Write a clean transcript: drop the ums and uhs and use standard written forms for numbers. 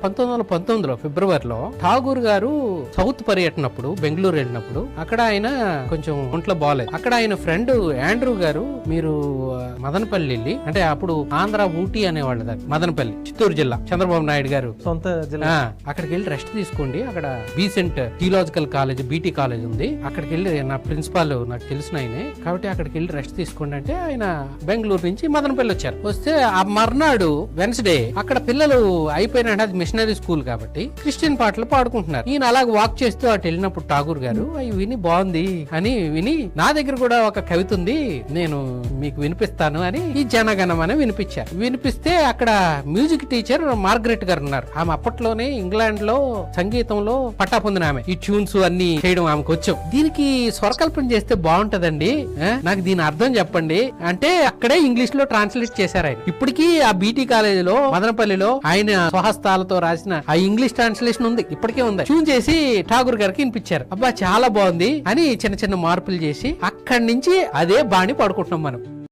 1919లో ఫిబ్రవరిలో ఠాగూర్ గారు సౌత్ పర్యటనప్పుడు బెంగళూరు వెళ్ళినప్పుడు అక్కడ ఆయన కొంచెం ఒంట్లో బాగాలేదు. అక్కడ ఆయన ఫ్రెండ్ యాండ్రూ గారు, మీరు మదనపల్లి వెళ్ళి, అంటే అప్పుడు ఆంధ్ర ఊటీ అనేవాళ్ళు దాన్ని, మదనపల్లి చిత్తూరు జిల్లా, చంద్రబాబు నాయుడు గారు సొంత జిల్లా. అక్కడికి వెళ్ళి రెస్ట్ తీసుకోండి, అక్కడ Besant theological college BT college ఉంది, అక్కడికి వెళ్ళి నా ప్రిన్సిపాల్ నాకు తెలిసిన ఆయనే కాబట్టి అక్కడికి వెళ్ళి రెస్ట్ తీసుకోండి అంటే ఆయన బెంగళూరు నుంచి మదనపల్లి వచ్చారు. వస్తే ఆ మర్నాడు వెన్స్డే అక్కడ పిల్లలు అయిపోయినట్టు, అది మిషనరీ స్కూల్ కాబట్టి క్రిస్టియన్ పాటలు పాడుకుంటున్నారు. ఈయన అలాగ వాక్ చేస్తూ అటు వెళ్ళినప్పుడు ఠాగూర్ గారు అవి విని బాగుంది అని విని, నా దగ్గర కూడా ఒక కవిత ఉంది నేను మీకు వినిపిస్తాను అని ఈ జనగణం అని వినిపించారు. వినిపిస్తే అక్కడ మ్యూజిక్ టీచర్ మార్గరెట్ గారు ఉన్నారు. ఆమె అప్పట్లోనే ఇంగ్లాండ్ లో సంగీతంలో పట్టా పొందిన ఆమె. ఈ ట్యూన్స్ అన్ని చేయడం ఆమెకు వచ్చాం. దీనికి స్వరకల్పన చేస్తే బాగుంటదండి, నాకు దీని అర్థం చెప్పండి అంటే అక్కడే ఇంగ్లీష్ లో ట్రాన్స్లేట్ చేశారు ఆయన. ఇప్పటికీ ఆ బీటీ కాలేజ్ లో మదనపల్లిలో ఆయన స్వహస్తాలతో రాసిన ఆ ఇంగ్లీష్ ట్రాన్స్లేషన్ ఉంది, ఇప్పటికే ఉంది. ట్యూన్ చేసి ఠాగూర్ గారికి వినిపించారు. అబ్బా చాలా బాగుంది అని చిన్న చిన్న మార్పులు చేసి అక్కడి నుంచి అదే బాణి పడుకుంటున్నాం మనం.